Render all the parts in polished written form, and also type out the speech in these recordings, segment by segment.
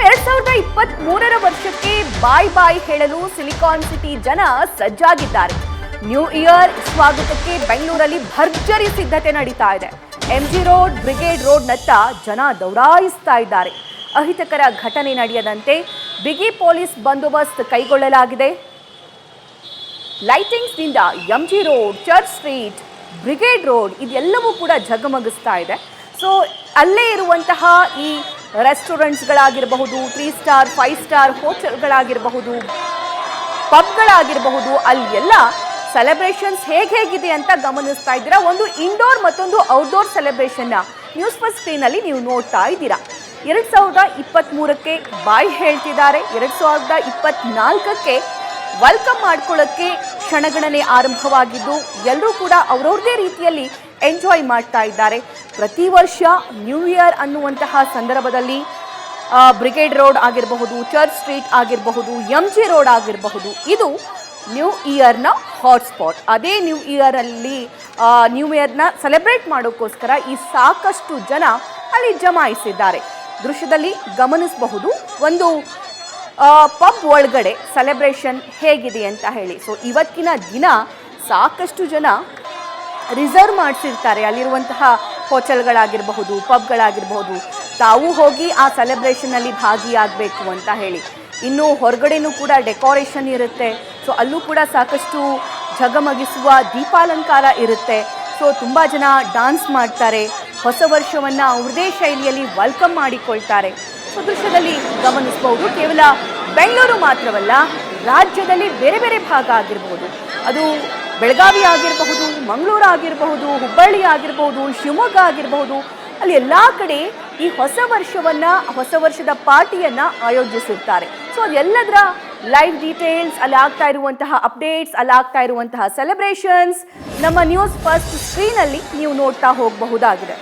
2023ರ ವರ್ಷಕ್ಕೆ ಬಾಯ್ ಬಾಯ್ ಹೇಳಲು silicon city ಜನ ಸಜ್ಜಾಗಿದ್ದಾರೆ. ನ್ಯೂ ಇಯರ್ ಸ್ವಾಗತಕ್ಕೆ ಬೆಂಗಳೂರಲ್ಲಿ ಭರ್ಜರಿ ಸಿದ್ಧತೆ ನಡೀತಾ ಇದೆ. ಎಂಜಿ ರೋಡ್, ಬ್ರಿಗೇಡ್ ರೋಡ್ನತ್ತ ಜನ ದೌಡಾಯಿಸ್ತಾ ಇದ್ದಾರೆ. ಅಹಿತಕರ ಘಟನೆ ನಡೆಯದಂತೆ ಬಿಗಿ ಪೊಲೀಸ್ ಬಂದೋಬಸ್ತ್ ಕೈಗೊಳ್ಳಲಾಗಿದೆ. ಲೈಟಿಂಗ್ಸ್ನಿಂದ MG road, church street, brigade road ಇದೆಲ್ಲವೂ ಕೂಡ ಝಗಮಗಿಸ್ತಾ ಇದೆ. ಸೊ ಅಲ್ಲೇ ಇರುವಂತಹ ಈ ರೆಸ್ಟೋರೆಂಟ್ಸ್ಗಳಾಗಿರಬಹುದು, 3 ಸ್ಟಾರ್ 5 ಸ್ಟಾರ್ ಹೋಟೆಲ್ಗಳಾಗಿರಬಹುದು, ಪಬ್ಗಳಾಗಿರಬಹುದು, ಅಲ್ಲಿ ಎಲ್ಲ ಸೆಲೆಬ್ರೇಷನ್ಸ್ ಹೇಗಿದೆ ಅಂತ ಗಮನಿಸ್ತಾ ಇದ್ದೀರಾ. ಒಂದು ಇಂಡೋರ್ ಮತ್ತೊಂದು ಔಟ್ಡೋರ್ ಸೆಲೆಬ್ರೇಷನ್ನ ನ್ಯೂಸ್ ಫಸ್ಟ್ ಸ್ಕ್ರೀನಲ್ಲಿ ನೀವು ನೋಡ್ತಾ ಇದ್ದೀರಾ. 2023ಕ್ಕೆ ಬಾಯ್ ಹೇಳ್ತಿದ್ದಾರೆ. 2024ಕ್ಕೆ ವೆಲ್ಕಮ್ ಮಾಡ್ಕೊಳ್ಳೋಕ್ಕೆ ಕ್ಷಣಗಣನೆ ಆರಂಭವಾಗಿದ್ದು ಎಲ್ಲರೂ ಕೂಡ ಅವ್ರವ್ರದೇ ರೀತಿಯಲ್ಲಿ ಎಂಜಾಯ್ ಮಾಡ್ತಾ ಇದ್ದಾರೆ. ಪ್ರತಿ ವರ್ಷ ನ್ಯೂ ಇಯರ್ ಅನ್ನುವಂತಹ ಸಂದರ್ಭದಲ್ಲಿ ಬ್ರಿಗೇಡ್ ರೋಡ್ ಆಗಿರಬಹುದು, ಚರ್ಚ್ ಸ್ಟ್ರೀಟ್ ಆಗಿರಬಹುದು, ಎಂಜಿ ರೋಡ್ ಆಗಿರಬಹುದು, ಇದು ನ್ಯೂ ಇಯರ್ನ ಹಾಟ್ಸ್ಪಾಟ್. ಅದೇ ನ್ಯೂ ಇಯರ್ನ ಸೆಲೆಬ್ರೇಟ್ ಮಾಡೋಕ್ಕೋಸ್ಕರ ಈ ಸಾಕಷ್ಟು ಜನ ಅಲ್ಲಿ ಜಮಾಯಿಸಿದ್ದಾರೆ. ದೃಶ್ಯದಲ್ಲಿ ಗಮನಿಸಬಹುದು ಒಂದು ಪಬ್ ಒಳಗಡೆ ಸೆಲೆಬ್ರೇಷನ್ ಹೇಗಿದೆ ಅಂತ ಹೇಳಿ. ಸೊ ಇವತ್ತಿನ ದಿನ ಸಾಕಷ್ಟು ಜನ ರಿಸರ್ವ್ ಮಾಡಿಸಿರ್ತಾರೆ ಅಲ್ಲಿರುವಂತಹ ಹೋಟೆಲ್ಗಳಾಗಿರಬಹುದು, ಪಬ್ಗಳಾಗಿರಬಹುದು, ತಾವು ಹೋಗಿ ಆ ಸೆಲೆಬ್ರೇಷನಲ್ಲಿ ಭಾಗಿಯಾಗಬೇಕು ಅಂತ ಹೇಳಿ. ಇನ್ನು ಹೊರಗಡೆನೂ ಕೂಡ ಡೆಕೋರೇಷನ್ ಇರುತ್ತೆ. ಸೊ ಅಲ್ಲೂ ಕೂಡ ಸಾಕಷ್ಟು ಝಗಮಗಿಸುವ ದೀಪಾಲಂಕಾರ ಇರುತ್ತೆ. ಸೊ ತುಂಬ ಜನ ಡಾನ್ಸ್ ಮಾಡ್ತಾರೆ, ಹೊಸ ವರ್ಷವನ್ನು ಅವ್ರದೇ ಶೈಲಿಯಲ್ಲಿ ವೆಲ್ಕಮ್ ಮಾಡಿಕೊಳ್ತಾರೆ. ಸೊ ದೃಶ್ಯದಲ್ಲಿ ಗಮನಿಸಬಹುದು. ಕೇವಲ ಬೆಂಗಳೂರು ಮಾತ್ರವಲ್ಲ, ರಾಜ್ಯದಲ್ಲಿ ಬೇರೆ ಬೇರೆ ಭಾಗ ಆಗಿರಬಹುದು, ಅದು ಬೆಳಗಾವಿ ಆಗಿರಬಹುದು, ಮಂಗಳೂರು ಆಗಿರಬಹುದು, ಹುಬ್ಬಳ್ಳಿ ಆಗಿರಬಹುದು, ಶಿವಮೊಗ್ಗ ಆಗಿರಬಹುದು, ಅಲ್ಲಿ ಎಲ್ಲ ಕಡೆ ಈ ಹೊಸ ವರ್ಷದ ಪಾರ್ಟಿಯನ್ನು ಆಯೋಜಿಸಿರ್ತಾರೆ. ಸೊ ಅದೆಲ್ಲದರ ಲೈವ್ ಡೀಟೇಲ್ಸ್, ಅಲ್ಲಿ ಆಗ್ತಾ ಇರುವಂತಹ ಅಪ್ಡೇಟ್ಸ್, ಅಲ್ಲಿ ಆಗ್ತಾ ಇರುವಂತಹ ಸೆಲೆಬ್ರೇಷನ್ಸ್ ನಮ್ಮ ನ್ಯೂಸ್ ಫಸ್ಟ್ ಸ್ಕ್ರೀನಲ್ಲಿ ನೀವು ನೋಡ್ತಾ ಹೋಗಬಹುದಾಗಿದೆ.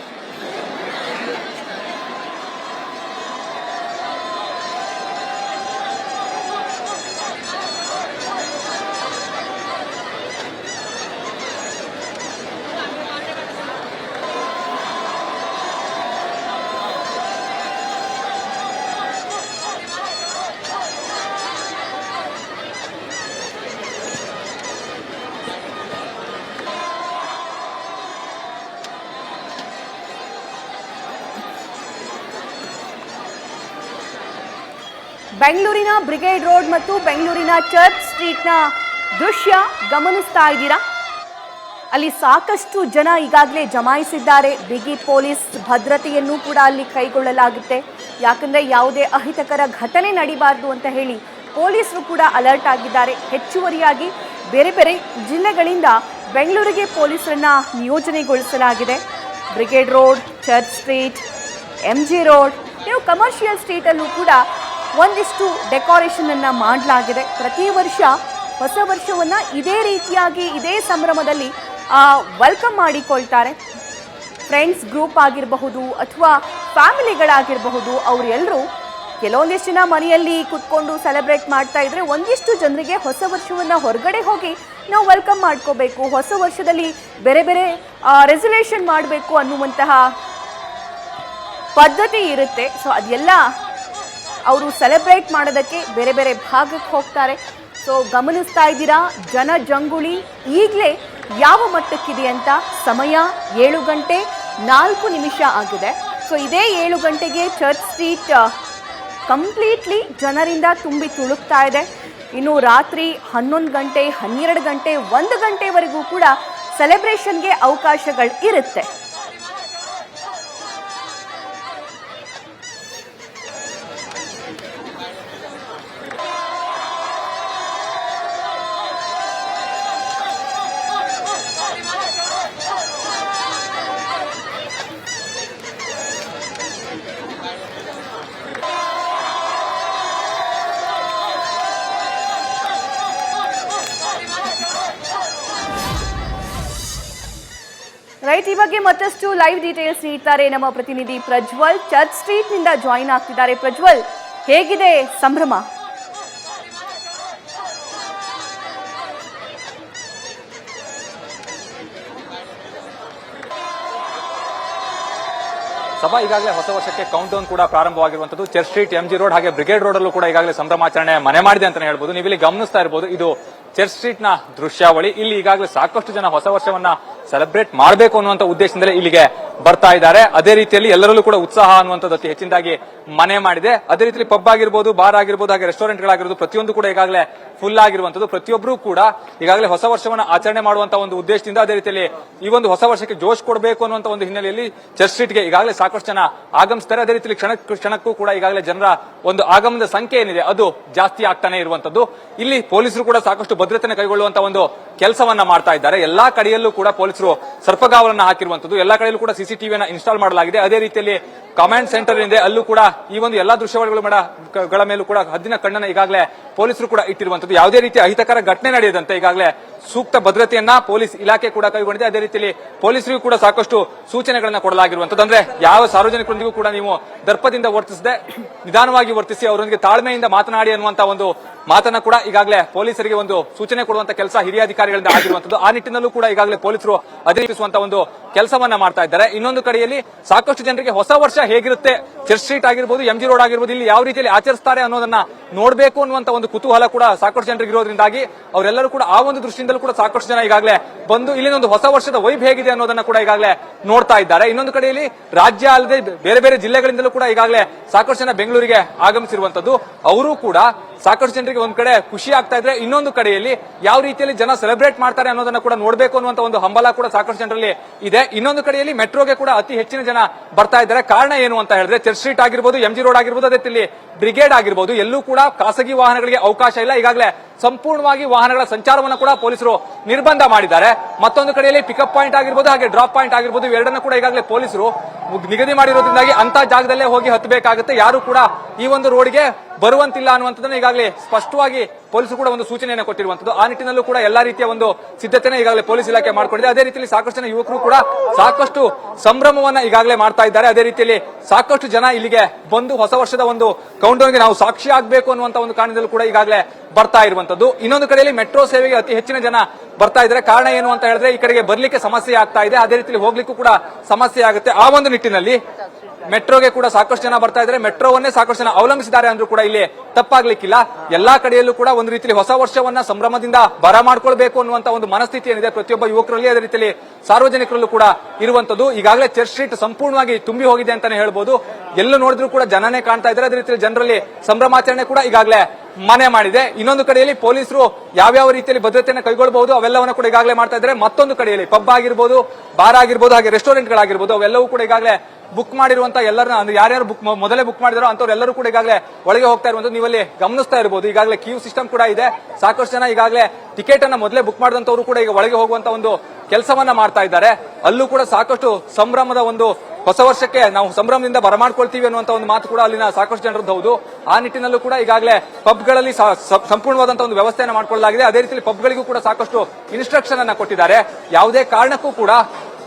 ಬೆಂಗಳೂರಿನ ಬ್ರಿಗೇಡ್ ರೋಡ್ ಮತ್ತು ಬೆಂಗಳೂರಿನ ಚರ್ಚ್ ಸ್ಟ್ರೀಟ್ನ ದೃಶ್ಯ ಗಮನಿಸ್ತಾ ಇದ್ದೀರಾ. ಅಲ್ಲಿ ಸಾಕಷ್ಟು ಜನ ಈಗಾಗಲೇ ಜಮಾಯಿಸಿದ್ದಾರೆ. ಬಿಗಿ ಪೊಲೀಸ್ ಭದ್ರತೆಯನ್ನು ಕೂಡ ಅಲ್ಲಿ ಕೈಗೊಳ್ಳಲಾಗುತ್ತೆ. ಯಾಕಂದರೆ ಯಾವುದೇ ಅಹಿತಕರ ಘಟನೆ ನಡೀಬಾರ್ದು ಅಂತ ಹೇಳಿ ಪೊಲೀಸರು ಕೂಡ ಅಲರ್ಟ್ ಆಗಿದ್ದಾರೆ. ಹೆಚ್ಚುವರಿಯಾಗಿ ಬೇರೆ ಬೇರೆ ಜಿಲ್ಲೆಗಳಿಂದ ಬೆಂಗಳೂರಿಗೆ ಪೊಲೀಸರನ್ನ ನಿಯೋಜನೆಗೊಳಿಸಲಾಗಿದೆ. Brigade road, church street, MG road, ಇನ್ನು ಕಮರ್ಷಿಯಲ್ ಸ್ಟ್ರೀಟಲ್ಲೂ ಕೂಡ ಒಂದಿಷ್ಟು ಡೆಕೋರೇಷನ್ ಅನ್ನು ಮಾಡಲಾಗಿದೆ. ಪ್ರತಿ ವರ್ಷ ಹೊಸ ವರ್ಷವನ್ನು ಇದೇ ರೀತಿಯಾಗಿ ಇದೇ ಸಂಭ್ರಮದಲ್ಲಿ ವೆಲ್ಕಮ್ ಮಾಡಿಕೊಳ್ತಾರೆ. ಫ್ರೆಂಡ್ಸ್ ಗ್ರೂಪ್ ಆಗಿರಬಹುದು ಅಥವಾ ಫ್ಯಾಮಿಲಿಗಳಾಗಿರಬಹುದು, ಅವರೆಲ್ಲರೂ ಕೆಲವೊಂದಿಷ್ಟು ಜನ ಮನೆಯಲ್ಲಿ ಕುತ್ಕೊಂಡು ಸೆಲೆಬ್ರೇಟ್ ಮಾಡ್ತಾ ಇದ್ರೆ, ಒಂದಿಷ್ಟು ಜನರಿಗೆ ಹೊಸ ವರ್ಷವನ್ನು ಹೊರಗಡೆ ಹೋಗಿ ನಾವು ವೆಲ್ಕಮ್ ಮಾಡ್ಕೋಬೇಕು, ಹೊಸ ವರ್ಷದಲ್ಲಿ ಬೇರೆ ಬೇರೆ ರೆಸಲ್ಯೂಷನ್ ಮಾಡಬೇಕು ಅನ್ನುವಂತಹ ಪದ್ಧತಿ ಇರುತ್ತೆ. ಸೊ ಅದೆಲ್ಲ ಅವರು ಸೆಲೆಬ್ರೇಟ್ ಮಾಡೋದಕ್ಕೆ ಬೇರೆ ಬೇರೆ ಭಾಗಕ್ಕೆ ಹೋಗ್ತಾರೆ. ಸೊ ಗಮನಿಸ್ತಾ ಇದ್ದೀರಾ ಜನಜಂಗುಳಿ ಈಗಲೇ ಯಾವ ಮಟ್ಟಕ್ಕಿದೆ ಅಂತ. ಸಮಯ 7:04 ಆಗಿದೆ. ಸೊ ಇದೇ 7 ಗಂಟೆಗೆ ಚರ್ಚ್ ಸ್ಟ್ರೀಟ್ ಕಂಪ್ಲೀಟ್ಲಿ ಜನರಿಂದ ತುಂಬಿ ತುಳುಕ್ತಾ ಇದೆ. ಇನ್ನು ರಾತ್ರಿ 11 ಗಂಟೆ, 12 ಗಂಟೆ, 1 ಗಂಟೆವರೆಗೂ ಕೂಡ ಸೆಲೆಬ್ರೇಷನ್ಗೆ ಅವಕಾಶಗಳು ಇರುತ್ತೆ. ರೈಟ್, ಈ ಬಗ್ಗೆ ಮತ್ತಷ್ಟು ಲೈವ್ ಡೀಟೇಲ್ಸ್ ನೀಡ್ತಾರೆ ನಮ್ಮ ಪ್ರತಿನಿಧಿ ಪ್ರಜ್ವಲ್. ಚರ್ಚ್ ಸ್ಟ್ರೀಟ್ ನಿಂದ ಜಾಯಿನ್ ಆಗ್ತಿದ್ದಾರೆ. ಪ್ರಜ್ವಲ್, ಹೇಗಿದೆ ಸಂಭ್ರಮ? ಸಭಾ ಈಗಾಗಲೇ ಹೊಸ ವರ್ಷಕ್ಕೆ ಕೌಂಟ್ ಡೌನ್ ಕೂಡ ಪ್ರಾರಂಭವಾಗಿರುವಂತದ್ದು. ಚರ್ಚ್ ಸ್ಟ್ರೀಟ್, MG ರೋಡ್ ಹಾಗೆ ಬ್ರಿಗೇಡ್ ರೋಡ್ ಅಲ್ಲೂ ಕೂಡ ಈಗಾಗಲೇ ಸಂಭ್ರಮಾಚರಣೆ ಮನೆ ಮಾಡಿದೆ ಅಂತಾನೆ ಹೇಳ್ಬೋದು. ನೀವು ಇಲ್ಲಿ ಗಮನಿಸ್ತಾ ಇರಬಹುದು, ಇದು ಚರ್ಚ್ ಸ್ಟ್ರೀಟ್ ನ ದೃಶ್ಯಾವಳಿ. ಇಲ್ಲಿ ಈಗಾಗಲೇ ಸಾಕಷ್ಟು ಜನ ಹೊಸ ವರ್ಷವನ್ನ ಸೆಲೆಬ್ರೇಟ್ ಮಾಡಬೇಕು ಅನ್ನುವಂತ ಉದ್ದೇಶದಿಂದಲೇ ಇಲ್ಲಿಗೆ ಬರ್ತಾ ಇದ್ದಾರೆ. ಅದೇ ರೀತಿಯಲ್ಲಿ ಎಲ್ಲರಲ್ಲೂ ಕೂಡ ಉತ್ಸಾಹ ಅನ್ನುವಂಥದ್ದು ಅತಿ ಹೆಚ್ಚಿನದಾಗಿ ಮನೆ ಮಾಡಿದೆ. ಅದೇ ರೀತಿಯಲ್ಲಿ ಪಬ್ ಆಗಿರ್ಬೋದು, ಬಾರ್ ಆಗಿರ್ಬೋದು, ಹಾಗೆ ರೆಸ್ಟೋರೆಂಟ್ ಗಳಾಗಿರ್ಬೋದು, ಪ್ರತಿಯೊಂದು ಕೂಡ ಈಗಾಗಲೇ ಫುಲ್ ಆಗಿರುವಂತದ್ದು. ಪ್ರತಿಯೊಬ್ಬರು ಕೂಡ ಈಗಾಗಲೇ ಹೊಸ ವರ್ಷವನ್ನ ಆಚರಣೆ ಮಾಡುವಂತ ಒಂದು ಉದ್ದೇಶದಿಂದ, ಅದೇ ರೀತಿಯಲ್ಲಿ ಈ ಒಂದು ಹೊಸ ವರ್ಷಕ್ಕೆ ಜೋಶ್ ಕೊಡಬೇಕು ಅನ್ನುವಂತ ಒಂದು ಹಿನ್ನೆಲೆಯಲ್ಲಿ ಚರ್ಚ್ ಸ್ಟ್ರೀಟ್ಗೆ ಈಗಾಗಲೇ ಸಾಕಷ್ಟು ಜನ ಆಗಮಿಸ್ತಾರೆ. ಅದೇ ರೀತಿಯಲ್ಲಿ ಕ್ಷಣಕ್ಕೂ ಕೂಡ ಈಗಾಗಲೇ ಜನರ ಒಂದು ಆಗಮನದ ಸಂಖ್ಯೆ ಏನಿದೆ ಅದು ಜಾಸ್ತಿ ಆಗ್ತಾನೆ ಇರುವಂತದ್ದು. ಇಲ್ಲಿ ಪೊಲೀಸರು ಕೂಡ ಸಾಕಷ್ಟು ಭದ್ರತೆಯನ್ನು ಕೈಗೊಳ್ಳುವಂತ ಒಂದು ಕೆಲಸವನ್ನ ಮಾಡ್ತಾ ಇದ್ದಾರೆ. ಎಲ್ಲಾ ಕಡೆಯಲ್ಲೂ ಕೂಡ ಪೊಲೀಸರು ಸರ್ಪಗಾವಲನ್ನ ಹಾಕಿರುವಂತದ್ದು. ಎಲ್ಲಾ ಕಡೆಯಲ್ಲೂ ಕೂಡ ಸಿಸಿಟಿವಿಯನ್ನ ಇನ್ಸ್ಟಾಲ್ ಮಾಡಲಾಗಿದೆ. ಅದೇ ರೀತಿಯಲ್ಲಿ ಕಮಾಂಡ್ ಸೆಂಟರ್ ಇದೆ, ಅಲ್ಲೂ ಕೂಡ ಈ ಒಂದು ಎಲ್ಲಾ ದೃಶ್ಯಾವಳಿಗಳ ಮೇಲೂ ಕೂಡ ಹದ್ದಿನ ಕಣ್ಣನ್ನ ಈಗಾಗಲೇ ಪೊಲೀಸರು ಕೂಡ ಇಟ್ಟಿರುವಂತದ್ದು. ಯಾವುದೇ ರೀತಿಯ ಅಹಿತಕರ ಘಟನೆ ನಡೆಯದಂತೆ ಈಗಾಗಲೇ ಸೂಕ್ತ ಭದ್ರತೆಯನ್ನ ಪೊಲೀಸ್ ಇಲಾಖೆ ಕೂಡ ಕೈಗೊಂಡಿದೆ. ಅದೇ ರೀತಿಯಲ್ಲಿ ಪೊಲೀಸರಿಗೂ ಕೂಡ ಸಾಕಷ್ಟು ಸೂಚನೆಗಳನ್ನ ಕೊಡಲಾಗಿರುವಂತದ್ದು. ಅಂದ್ರೆ ಯಾವ ಸಾರ್ವಜನಿಕರೊಂದಿಗೂ ಕೂಡ ನೀವು ದರ್ಪದಿಂದ ವರ್ತಿಸದೆ ನಿಧಾನವಾಗಿ ವರ್ತಿಸಿ, ಅವರೊಂದಿಗೆ ತಾಳ್ಮೆಯಿಂದ ಮಾತನಾಡಿ ಅನ್ನುವಂತ ಒಂದು ಮಾತನ್ನ ಕೂಡ ಈಗಾಗಲೇ ಪೊಲೀಸರಿಗೆ ಒಂದು ಸೂಚನೆ ಕೊಡುವಂತ ಕೆಲಸ ಹಿರಿಯ ಅಧಿಕಾರಿಗಳಿಂದ ಆಗಿರುವಂತದ್ದು. ಆ ನಿಟ್ಟಿನಲ್ಲೂ ಕೂಡ ಈಗಾಗಲೇ ಪೊಲೀಸರು ಅಧಿಕರಿಸುವಂತ ಒಂದು ಕೆಲಸವನ್ನ ಮಾಡ್ತಾ ಇದ್ದಾರೆ. ಇನ್ನೊಂದು ಕಡೆಯಲ್ಲಿ ಸಾಕಷ್ಟು ಜನರಿಗೆ ಹೊಸ ವರ್ಷ ಹೇಗಿರುತ್ತೆ, ಚರ್ಚ್ ಸ್ಟ್ರೀಟ್ ಆಗಿರ್ಬೋದು, MG ರೋಡ್ ಆಗಿರ್ಬೋದು, ಇಲ್ಲಿ ಯಾವ ರೀತಿಯಲ್ಲಿ ಆಚರಿಸ್ತಾರೆ ಅನ್ನೋದನ್ನ ನೋಡಬೇಕು ಅನ್ನುವಂತ ಒಂದು ಕುತೂಹಲ ಕೂಡ ಸಾಕಷ್ಟು ಜನರಿಗೆ ಇರೋದ್ರಿಂದಾಗಿ ಅವರೆಲ್ಲರೂ ಕೂಡ ಆ ಒಂದು ದೃಷ್ಟಿಯಿಂದಲೂ ಕೂಡ ಸಾಕಷ್ಟು ಜನ ಈಗಾಗಲೇ ಬಂದು ಇಲ್ಲಿನ ಒಂದು ಹೊಸ ವರ್ಷದ ವೈಬ್ ಹೇಗಿದೆ ಅನ್ನೋದನ್ನ ಕೂಡ ಈಗಾಗಲೇ ನೋಡ್ತಾ ಇದ್ದಾರೆ. ಇನ್ನೊಂದು ಕಡೆಯಲ್ಲಿ ರಾಜ್ಯ ಅಲ್ಲದೆ ಬೇರೆ ಬೇರೆ ಜಿಲ್ಲೆಗಳಿಂದಲೂ ಕೂಡ ಈಗಾಗಲೇ ಸಾಕಷ್ಟು ಜನ ಬೆಂಗಳೂರಿಗೆ ಆಗಮಿಸಿರುವಂತದ್ದು. ಅವರು ಕೂಡ ಸಾಕಷ್ಟು ಜನರಿಗೆ ಒಂದ್ ಕಡೆ ಖುಷಿ ಆಗ್ತಾ ಇದ್ರೆ, ಇನ್ನೊಂದು ಕಡೆಯಲ್ಲಿ ಯಾವ ರೀತಿಯಲ್ಲಿ ಜನ ಸೆಲೆಬ್ರೇಟ್ ಮಾಡ್ತಾರೆ ಅನ್ನೋದನ್ನ ಕೂಡ ನೋಡಬೇಕು ಅನ್ನುವಂತ ಒಂದು ಹಂಬಲ ಕೂಡ ಸಾಕಷ್ಟು ಜನರಲ್ಲಿ ಇದೆ. ಇನ್ನೊಂದು ಕಡೆಯಲ್ಲಿ ಮೆಟ್ರೋಗೆ ಕೂಡ ಅತಿ ಹೆಚ್ಚಿನ ಜನ ಬರ್ತಾ ಇದ್ದಾರೆ. ಕಾರಣ ಏನು ಅಂತ ಹೇಳಿದ್ರೆ, ಚರ್ಚ್ ಸ್ಟ್ರೀಟ್ ಆಗಿರ್ಬೋದು, MG ರೋಡ್ ಆಗಿರ್ಬೋದು, ಅದೇ ರೀತಿಯಲ್ಲಿ ಬ್ರಿಗೇಡ್ ಆಗಿರ್ಬೋದು, ಎಲ್ಲೂ ಕೂಡ ಖಾಸಗಿ ವಾಹನಗಳಿಗೆ ಅವಕಾಶ ಇಲ್ಲ. ಈಗಾಗಲೇ ಸಂಪೂರ್ಣವಾಗಿ ವಾಹನಗಳ ಸಂಚಾರವನ್ನು ಕೂಡ ಪೊಲೀಸರು ನಿರ್ಬಂಧ ಮಾಡಿದ್ದಾರೆ. ಮತ್ತೊಂದು ಕಡೆಯಲ್ಲಿ ಪಿಕಪ್ ಪಾಯಿಂಟ್ ಆಗಿರ್ಬೋದು, ಹಾಗೆ ಡ್ರಾಪ್ ಪಾಯಿಂಟ್ ಆಗಿರ್ಬೋದು, ಎರಡನ್ನೂ ಕೂಡ ಈಗಾಗಲೇ ಪೊಲೀಸರು ನಿಗದಿ ಮಾಡಿರೋದ್ರಿಂದಾಗಿ ಅಂತ ಜಾಗದಲ್ಲೇ ಹೋಗಿ ಹತ್ತಬೇಕಾಗುತ್ತೆ. ಯಾರು ಕೂಡ ಈ ಒಂದು ರೋಡ್ಗೆ ಬರುವಂತಿಲ್ಲ ಅನ್ನುವಂಥದ್ದನ್ನು ಈಗಾಗಲೇ ಸ್ಪಷ್ಟವಾಗಿ ಪೊಲೀಸರು ಕೂಡ ಒಂದು ಸೂಚನೆಯನ್ನು ಕೊಟ್ಟಿರುವಂತದ್ದು. ಆ ನಿಟ್ಟಿನಲ್ಲೂ ಕೂಡ ಎಲ್ಲಾ ರೀತಿಯ ಒಂದು ಸಿದ್ಧತೆಯನ್ನು ಈಗಾಗಲೇ ಪೊಲೀಸ್ ಇಲಾಖೆ ಮಾಡಿಕೊಂಡಿದೆ. ಅದೇ ರೀತಿಯಲ್ಲಿ ಸಾಕಷ್ಟು ಜನ ಯುವಕರು ಕೂಡ ಸಾಕಷ್ಟು ಸಂಭ್ರಮವನ್ನ ಈಗಾಗಲೇ ಮಾಡ್ತಾ ಇದ್ದಾರೆ. ಅದೇ ರೀತಿಯಲ್ಲಿ ಸಾಕಷ್ಟು ಜನ ಇಲ್ಲಿಗೆ ಬಂದು ಹೊಸ ವರ್ಷದ ಒಂದು ಕೌಂಟ್ ಡೌನ್ಗೆ ನಾವು ಸಾಕ್ಷಿ ಆಗಬೇಕು ಅನ್ನುವಂತ ಒಂದು ಕಾರಣದಲ್ಲೂ ಕೂಡ ಈಗಾಗಲೇ ಬರ್ತಾ ಇರುವಂತದ್ದು. ಇನ್ನೊಂದು ಕಡೆಯಲ್ಲಿ ಮೆಟ್ರೋ ಸೇವೆಗೆ ಅತಿ ಹೆಚ್ಚಿನ ಜನ ಬರ್ತಾ ಇದ್ದಾರೆ. ಕಾರಣ ಏನು ಅಂತ ಹೇಳಿದ್ರೆ, ಈ ಕಡೆಗೆ ಬರ್ಲಿಕ್ಕೆ ಸಮಸ್ಯೆ ಆಗ್ತಾ ಇದೆ, ಅದೇ ರೀತಿಯಲ್ಲಿ ಹೋಗ್ಲಿಕ್ಕೂ ಕೂಡ ಸಮಸ್ಯೆ ಆಗುತ್ತೆ. ಆ ಒಂದು ನಿಟ್ಟಿನಲ್ಲಿ ಮೆಟ್ರೋಗೆ ಕೂಡ ಸಾಕಷ್ಟು ಜನ ಬರ್ತಾ ಇದ್ದಾರೆ. ಮೆಟ್ರೋವನ್ನೇ ಸಾಕಷ್ಟು ಜನ ಅವಲಂಬಿಸಿದ್ದಾರೆ ಅಂದ್ರೂ ಕೂಡ ಇಲ್ಲಿ ತಪ್ಪಾಗ್ಲಿಕ್ಕಿಲ್ಲ. ಎಲ್ಲಾ ಕಡೆಯಲ್ಲೂ ಕೂಡ ಒಂದು ರೀತಿಯಲ್ಲಿ ಹೊಸ ವರ್ಷವನ್ನ ಸಂಭ್ರಮದಿಂದ ಬರ ಮಾಡ್ಕೊಳ್ಬೇಕು ಅನ್ನುವಂತ ಒಂದು ಮನಸ್ಥಿತಿ ಏನಿದೆ ಪ್ರತಿಯೊಬ್ಬ ಯುವಕರಲ್ಲಿ, ಅದೇ ರೀತಿಯಲ್ಲಿ ಸಾರ್ವಜನಿಕರಲ್ಲೂ ಕೂಡ ಇರುವಂತದ್ದು. ಈಗಾಗಲೇ ಚರ್ಚ್ ಸ್ಟ್ರೀಟ್ ಸಂಪೂರ್ಣವಾಗಿ ತುಂಬಿ ಹೋಗಿದೆ ಅಂತಾನೆ ಹೇಳ್ಬೋದು. ಎಲ್ಲೂ ನೋಡಿದ್ರು ಕೂಡ ಜನನೇ ಕಾಣ್ತಾ ಇದ್ದಾರೆ. ಅದೇ ರೀತಿಯಲ್ಲಿ ಜನರಲ್ಲಿ ಸಂಭ್ರಮಾಚರಣೆ ಕೂಡ ಈಗಾಗಲೇ ಮನೆ ಮಾಡಿದೆ. ಇನ್ನೊಂದು ಕಡೆಯಲ್ಲಿ ಪೊಲೀಸರು ಯಾವ್ಯಾವ ರೀತಿಯಲ್ಲಿ ಭದ್ರತೆಯನ್ನು ಕೈಗೊಳ್ಳಬಹುದು ಅವೆಲ್ಲವನ್ನ ಕೂಡ ಈಗಾಗಲೇ ಮಾಡ್ತಾ ಇದ್ದಾರೆ. ಮತ್ತೊಂದು ಕಡೆಯಲ್ಲಿ ಪಬ್ ಆಗಿರ್ಬೋದು, ಬಾರ್ ಆಗಿರ್ಬೋದು, ಹಾಗೆ ರೆಸ್ಟೋರೆಂಟ್ ಗಳಾಗಿರ್ಬೋದು, ಅವೆಲ್ಲವೂ ಕೂಡ ಈಗಾಗಲೇ ಬುಕ್ ಮಾಡಿರುವಂತ ಎಲ್ಲರನ್ನ, ಅಂದ್ರೆ ಯಾರ್ಯಾರು ಮೊದಲೇ ಬುಕ್ ಮಾಡಿದಾರೋ ಅಂತವ್ರೆಲ್ಲರೂ ಕೂಡ ಈಗಾಗಲೇ ಒಳಗೆ ಹೋಗ್ತಾ ಇರುವಂತದ್ದು ನೀವಲ್ಲಿ ಗಮನಿಸ್ತಾ ಇರಬಹುದು. ಈಗಾಗಲೇ ಕ್ಯೂ ಸಿಸ್ಟಮ್ ಕೂಡ ಇದೆ. ಸಾಕಷ್ಟು ಜನ ಈಗಾಗಲೇ ಟಿಕೆಟ್ ಅನ್ನ ಮೊದಲೇ ಬುಕ್ ಮಾಡಿದಂತವರು ಕೂಡ ಈಗ ಒಳಗೆ ಹೋಗುವಂತ ಒಂದು ಕೆಲಸವನ್ನ ಮಾಡ್ತಾ ಇದ್ದಾರೆ. ಅಲ್ಲೂ ಕೂಡ ಸಾಕಷ್ಟು ಸಂಭ್ರಮದ ಒಂದು ಹೊಸ ವರ್ಷಕ್ಕೆ ನಾವು ಸಂಭ್ರಮದಿಂದ ಬರಮಾಡ್ಕೊಳ್ತೀವಿ ಅನ್ನುವಂತ ಒಂದು ಮಾತು ಕೂಡ ಅಲ್ಲಿನ ಸಾಕಷ್ಟು ಜನರದ್ದು ಹೌದು. ಆ ನಿಟ್ಟಿನಲ್ಲೂ ಕೂಡ ಈಗಾಗಲೇ ಪಬ್ಗಳಲ್ಲಿ ಸಂಪೂರ್ಣವಾದಂತಹ ಒಂದು ವ್ಯವಸ್ಥೆಯನ್ನು ಮಾಡಿಕೊಳ್ಳಲಾಗಿದೆ. ಅದೇ ರೀತಿಯಲ್ಲಿ ಪಬ್ಗಳಿಗೂ ಕೂಡ ಸಾಕಷ್ಟು ಇನ್ಸ್ಟ್ರಕ್ಷನ್ ಅನ್ನ ಕೊಟ್ಟಿದ್ದಾರೆ. ಯಾವುದೇ ಕಾರಣಕ್ಕೂ ಕೂಡ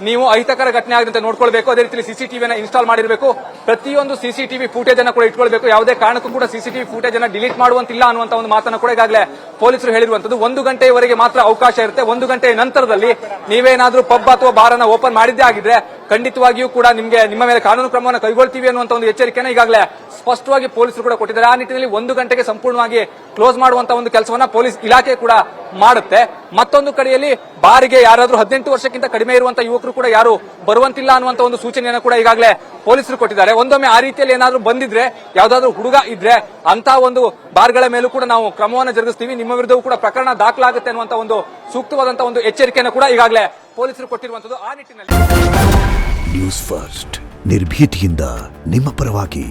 ನೀವು ಅಹಿತಕರ ಘಟನೆ ಆಗದಂತೆ ನೋಡ್ಕೊಳ್ಬೇಕು. ಅದೇ ರೀತಿಯಲ್ಲಿ ಸಿಸಿಟಿವಿಯನ್ನು ಇನ್ಸ್ಟಾಲ್ ಮಾಡಿರಬೇಕು. ಪ್ರತಿಯೊಂದು ಸಿಸಿಟಿವಿ ಫುಟೇಜ್ ಅನ್ನು ಕೂಡ ಇಟ್ಕೊಳ್ಬೇಕು. ಯಾವುದೇ ಕಾರಣಕ್ಕೂ ಕೂಡ ಸಿಸಿಟಿವಿ ಫುಟೇಜ್ ಅನ್ನ ಡಿಲೀಟ್ ಮಾಡುವಂತಿಲ್ಲ ಅನ್ನುವಂತ ಒಂದು ಮಾತನ್ನು ಕೂಡ ಈಗಾಗಲೇ ಪೊಲೀಸರು ಹೇಳಿರುವಂತದ್ದು. 1 ಗಂಟೆಯವರೆಗೆ ಮಾತ್ರ ಅವಕಾಶ ಇರುತ್ತೆ. 1 ಗಂಟೆಯ ನಂತರದಲ್ಲಿ ನೀವೇನಾದ್ರೂ ಪಬ್ ಅಥವಾ ಬಾರ್ ಅನ್ನ ಓಪನ್ ಮಾಡಿದ್ದೇ ಆಗಿದ್ರೆ ಖಂಡಿತವಾಗಿಯೂ ಕೂಡ ನಿಮ್ಮ ಮೇಲೆ ಕಾನೂನು ಕ್ರಮವನ್ನು ಕೈಗೊಳ್ತೀವಿ ಅನ್ನುವಂತ ಒಂದು ಎಚ್ಚರಿಕೆಯನ್ನು ಈಗಾಗಲೇ ಸ್ಪಷ್ಟವಾಗಿ ಪೊಲೀಸರು ಕೂಡ ಕೊಟ್ಟಿದ್ದಾರೆ. ಆ ನಿಟ್ಟಿನಲ್ಲಿ 1 ಗಂಟೆಗೆ ಸಂಪೂರ್ಣವಾಗಿ ಕ್ಲೋಸ್ ಮಾಡುವಂತ ಒಂದು ಕೆಲಸವನ್ನ ಪೊಲೀಸ್ ಇಲಾಖೆ ಕೂಡ ಮಾಡುತ್ತೆ. ಮತ್ತೊಂದು ಕಡೆಯಲ್ಲಿ ಬಾರಿಗೆ ಯಾರಾದ್ರೂ 18 ವರ್ಷಕ್ಕಿಂತ ಕಡಿಮೆ ಇರುವಂತಹ ಯುವಕರು ಕೂಡ ಯಾರು ಬರುವಂತಿಲ್ಲ ಅನ್ನುವಂತ ಒಂದು ಸೂಚನೆಯನ್ನು ಕೂಡ ಈಗಾಗಲೇ ಪೊಲೀಸರು ಕೊಟ್ಟಿದ್ದಾರೆ. ಒಂದೊಮ್ಮೆ ಆ ರೀತಿಯಲ್ಲಿ ಏನಾದ್ರೂ ಬಂದಿದ್ರೆ, ಯಾವ್ದಾದ್ರು ಹುಡುಗ ಇದ್ರೆ ಅಂತ ಒಂದು ಬಾರ್ಗಳ ಮೇಲೂ ಕೂಡ ನಾವು ಕ್ರಮವನ್ನು ಜರುಗಿಸ್ತೀವಿ, ನಿಮ್ಮ ವಿರುದ್ಧವೂ ಕೂಡ ಪ್ರಕರಣ ದಾಖಲಾಗುತ್ತೆ ಅನ್ನುವಂತ ಒಂದು ಸೂಕ್ತವಾದಂತಹ ಒಂದು ಎಚ್ಚರಿಕೆಯನ್ನು ಕೂಡ ಈಗಾಗಲೇ ಪೊಲೀಸರು ಕೊಟ್ಟಿರುವಂತದ್ದು. ಆ ನಿಟ್ಟಿನಲ್ಲಿ ನ್ಯೂಸ್ ಫಸ್ಟ್ ನಿರ್ಭೀತಿಯಿಂದ ನಿಮ್ಮ ಪರವಾಗಿ.